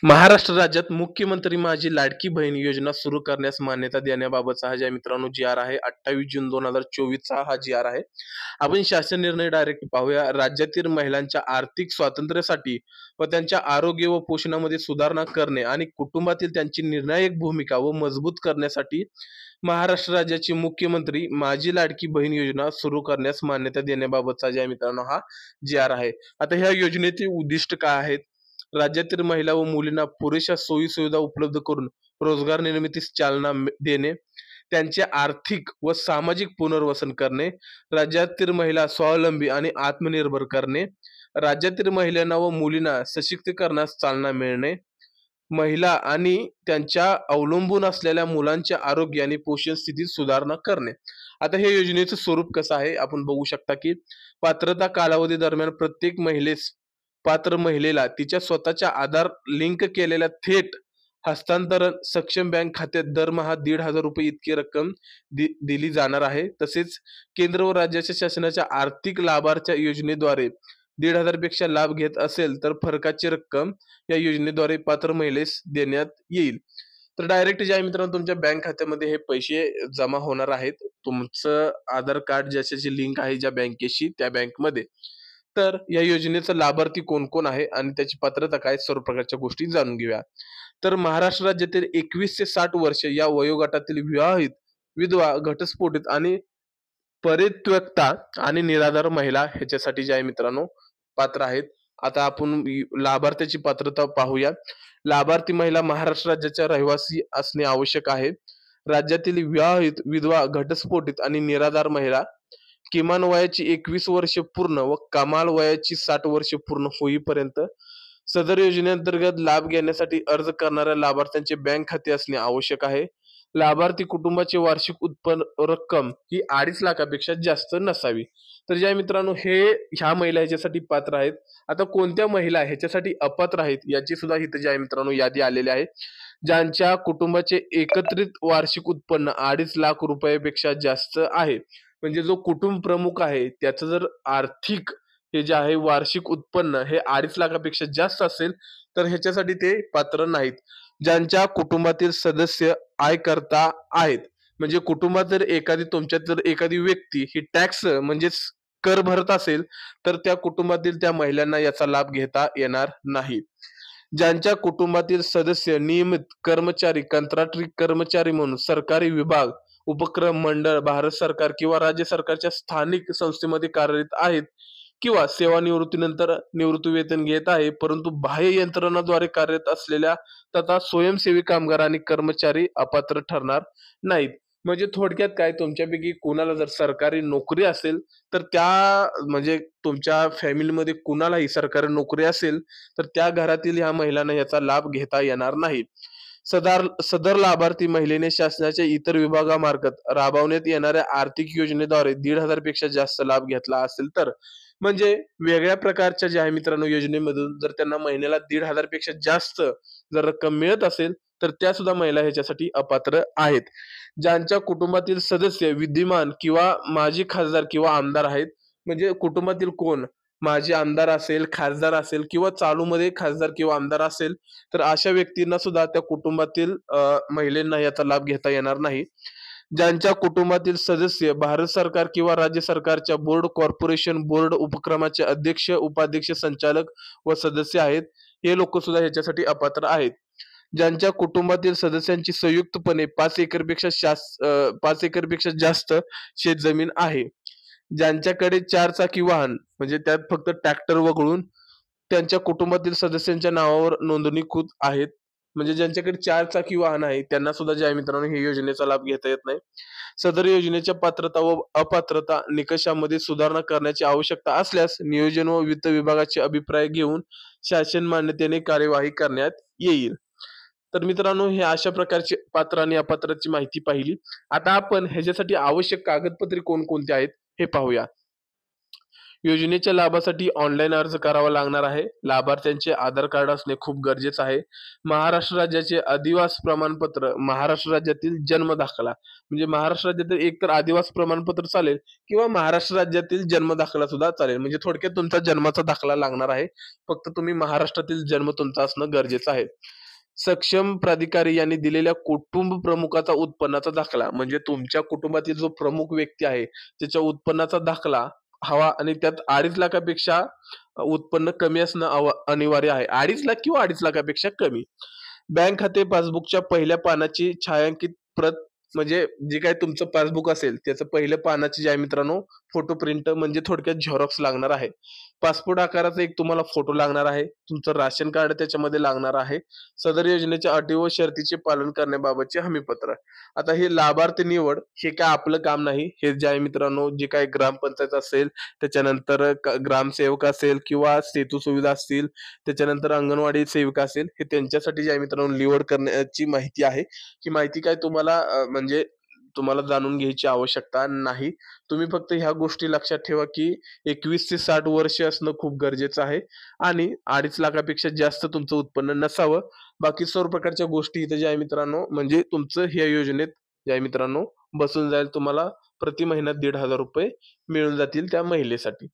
महाराष्ट्र राज्यात मुख्यमंत्री माझी लाडकी बहीण योजना सुरू करण्यास मान्यता देण्याबाबतचा हा ज्या मित्रांनो जी आर आहे 28 जून 2024 हा जी आर आहे. आपण शासन निर्णय डायरेक्ट पाहूया. राज्यातील महिलांच्या आर्थिक स्वातंत्र्यासाठी व त्यांच्या आरोग्य व पोषणामध्ये सुधारणा करणे आणि कुटुंबातील त्यांची निर्णायक भूमिका व मजबूत करण्यासाठी महाराष्ट्र राज्याचे मुख्यमंत्री माझी लाडकी बहीण योजना सुरू करण्यास मान्यता देण्याबाबतचा ज्या मित्रांनो हा जी आर आहे. आता ह्या योजनेचे उद्दिष्ट काय आहेत? राज्यातील महिला व मुलींना पुरेशा सोयी सुविधा उपलब्ध करून रोजगार निर्मितीस चालना देणे, त्यांचे आर्थिक व सामाजिक पुनर्वसन करणे, राज्यातील महिला स्वावलंबी आणि आत्मनिर्भर करणे, राज्यातील महिलांना व मुलींना सशक्तीकरणास चालना मिळणे, महिला आणि त्यांच्या अवलंबून असलेल्या मुलांच्या आरोग्य आणि पोषण स्थितीत सुधारणा करणे. आता हे योजनेचं स्वरूप कसं आहे आपण बघू शकता की पात्रता कालावधी दरम्यान प्रत्येक पात्र महिलेला तिच्या स्वतःच्या आधार लिंक केलेल्या थेट हस्तांतरण सक्षम बँक खात्यात दरमहा 1,500 रुपये इतकी रक्कम दिली जाणार आहे. तसेच केंद्र व राज्याच्या शासनाच्या आर्थिक लाभार्थ्या योजनेद्वारे 1,500 पेक्षा लाभ घेत असेल तर फरकाची रक्कम या योजनेद्वारे पात्र महिलेस देण्यात येईल. तर डायरेक्ट जे आहे मित्रांनो तुमच्या बँक खात्यामध्ये हे पैसे जमा होणार आहेत. तुमचं आधार कार्ड ज्याच्याशी लिंक आहे ज्या बँकेशी त्या बँकमध्ये. तर या योजनेचा लाभार्थी कोण कोण आहे आणि त्याची पात्रता काय सर्व प्रकारच्या गोष्टी जाणून घेऊया. तर महाराष्ट्र राज्यातील 21 ते 60 वर्ष या वयोगटातील विवाहित, विधवा, घटस्फोटित आणि परित्यक्ता आणि निराधार महिला ह्याच्यासाठी जे आहे मित्रांनो पात्र आहेत. आता आपण लाभार्थ्याची पात्रता पाहूया. लाभार्थी महिला महाराष्ट्र राज्याच्या रहिवासी असणे आवश्यक आहे. राज्यातील विवाहित, विधवा, घटस्फोटित आणि निराधार महिला किमान वयाची 21 वर्ष पूर्ण व कमाल वयाची 60 वर्ष पूर्ण होईपर्यंत सदर योजनेअंतर्गत लाभ घेण्यासाठी अर्ज करणाऱ्या लाभार्थ्यांचे बँक खाते असणे आवश्यक आहे. लाभार्थी कुटुंबाची वार्षिक उत्पन्न रक्कम ही 2.5 लाखापेक्षा जास्त नसावी. तर ज्या मित्रांनो ह्या महिला ह्याच्यासाठी पात्र आहेत. आता कोणत्या महिला ह्याच्यासाठी अपात्र आहेत याची सुद्धा इथे जे आहे मित्रांनो यादी आलेली आहे. ज्यांच्या कुटुंबाचे एकत्रित वार्षिक उत्पन्न 2.5 लाख रुपयापेक्षा जास्त आहे. म्हणजे जो कुटुंब प्रमुख आहे त्याचं जर आर्थिक हे जे आहे वार्षिक उत्पन्न हे 2.5 लाखापेक्षा जास्त असेल तर ह्याच्यासाठी ते पात्र नाहीत. ज्यांच्या कुटुंबातील सदस्य आयकर्ता आहेत, म्हणजे कुटुंबात जर तुमच्यात जर एखादी व्यक्ती ही टॅक्स म्हणजेच कर भरत असेल तर त्या कुटुंबातील त्या महिलांना याचा लाभ घेता येणार नाही. ज्यांच्या कुटुंबातील सदस्य नियमित कर्मचारी, कंत्राटी कर्मचारी म्हणून सरकारी विभाग, उपक्रम, मंडळ, भारत सरकार किंवा राज्य सरकारच्या स्थानिक संस्थेमध्ये कार्यरत आहेत किंवा सेवानिवृत्तीनंतर निवृत्तीवेतन घेत आहे, परंतु बाह्य यंत्रणाद्वारे कार्यरत असलेल्या तथा स्वयंसेवी कामगार आणि कर्मचारी अपात्र ठरणार नाहीत. म्हणजे थोडक्यात काय तुमच्यापैकी कोणाला जर सरकारी नोकरी असेल तर म्हणजे तुमच्या फॅमिलीमध्ये कुणालाही सरकारी नोकरी असेल तर त्या घरातील ह्या महिलांना याचा लाभ घेता येणार नाही. सदर लाभार्थी महिलेने शासनाच्या इतर विभागामार्फत राबवण्यात येणाऱ्या आर्थिक योजनेद्वारे 1,500 पेक्षा जास्त लाभ घेतला असेल तर म्हणजे वेगळ्या प्रकारच्या जे आहे मित्रांनो योजनेमधून जर त्यांना महिन्याला 1,500 पेक्षा जास्त जर रक्कम मिळत असेल तर त्या सुद्धा महिला ह्याच्यासाठी अपात्र आहेत. ज्यांच्या कुटुंबातील सदस्य विद्यमान किंवा माजी खासदार किंवा आमदार आहेत, म्हणजे कुटुंबातील कोण माजी आमदार असेल, खासदार असेल किंवा चालूमध्ये खासदार किंवा आमदार असेल तर अशा व्यक्तींना सुद्धा त्या कुटुंबातील महिलांना याचा लाभ घेता येणार नाही. ज्यांच्या कुटुंबातील सदस्य भारत सरकार किंवा राज्य सरकारच्या बोर्ड, कॉर्पोरेशन, बोर्ड उपक्रमाचे अध्यक्ष, उपाध्यक्ष, संचालक व सदस्य आहेत, हे लोक सुद्धा ह्याच्यासाठी अपात्र आहेत. ज्यांच्या कुटुंबातील सदस्यांची संयुक्तपणे 5 एकरपेक्षा जास्त शेतजमीन आहे, ज्यांच्याकडे 4 चाकी वाहन म्हणजे त्यात फक्त ट्रॅक्टर वगळून त्यांच्या कुटुंबातील सदस्यांच्या नावावर नोंदणीकृत आहेत, म्हणजे ज्यांच्याकडे 4 चाकी वाहन आहे त्यांना सुद्धा जे आहे मित्रांनो हे योजनेचा लाभ घेता येत नाही. सदर योजनेच्या पात्रता व अपात्रता निकषामध्ये सुधारणा करण्याची आवश्यकता असल्यास नियोजन व वित्त विभागाचे अभिप्राय घेऊन शासन मान्यतेने कार्यवाही करण्यात येईल. तर मित्रांनो हे अशा प्रकारचे पात्र आणि अपात्राची माहिती पाहिली. आता आपण ह्याच्यासाठी आवश्यक कागदपत्रे कोणकोणती आहेत हे पाहूया. योजनेच्या लाभासाठी ऑनलाईन अर्ज करावा लागणार आहे. लाभार्थ्यांचे आधार कार्ड असणे खूप गरजेचं आहे. महाराष्ट्र राज्याचे अधिवास प्रमाणपत्र, महाराष्ट्र राज्यातील जन्म दाखला, म्हणजे महाराष्ट्र राज्यातील एकतर अधिवास प्रमाणपत्र चालेल किंवा महाराष्ट्र राज्यातील जन्म दाखला सुद्धा चालेल. म्हणजे थोडक्यात तुमचा जन्माचा दाखला लागणार आहे. फक्त तुम्ही महाराष्ट्रातील जन्म तुमचा असणं गरजेचं आहे. सक्षम प्राधिकारी यांनी दिलेल्या कुटुंब प्रमुखाचा उत्पन्नाचा दाखला, म्हणजे तुमच्या कुटुंबातील जो प्रमुख व्यक्ती आहे त्याच्या उत्पन्नाचा दाखला हवा आणि त्यात 2.5 लाखापेक्षा उत्पन्न कमी असणं अनिवार्य आहे. 2.5 लाख किंवा 2.5 लाखापेक्षा कमी. बँक खाते पासबुकच्या पहिल्या पानाची छायांकित प्रत, म्हणजे जे काही तुमचं पासबुक असेल त्याचं पहिल्या पानाची जे आहे मित्रांनो फोटो प्रिंट, म्हणजे थोडक्यात झेरॉक्स लागणार आहे. पासपोर्ट आकाराचा एक तुम्हाला फोटो लागणार आहे. तुमचं राशन कार्ड त्याच्यामध्ये लागणार आहे. सदर योजनेच्या अटी व शर्तीचे पालन करण्याबाबतचे हमीपत्र. आता हे लाभार्थी निवड हे काय आपलं काम नाही. हे जे आहे मित्रांनो, जे काही ग्रामपंचायत असेल, त्याच्यानंतर ग्रामसेवक असेल किंवा सेतू सुविधा असतील, त्याच्यानंतर अंगणवाडी सेविका असेल, हे त्यांच्यासाठी जे आहे मित्रांनो निवड करण्याची माहिती आहे. ही माहिती काय तुम्हाला म्हणजे तुम्हाला जाणून घ्यायची आवश्यकता नाही. तुम्ही फक्त ह्या गोष्टी लक्षात ठेवा, की 21 ते 60 वर्ष असणं खूप गरजेचं आहे आणि 2.5 लाखापेक्षा जास्त तुमचं उत्पन्न नसावं. बाकी सर्व प्रकारच्या गोष्टी इथे ज्या आहे मित्रांनो, म्हणजे तुमचं ह्या योजनेत जे आहे मित्रांनो बसून जाईल. तुम्हाला प्रति महिना ₹1,500 मिळून जातील त्या महिलेसाठी.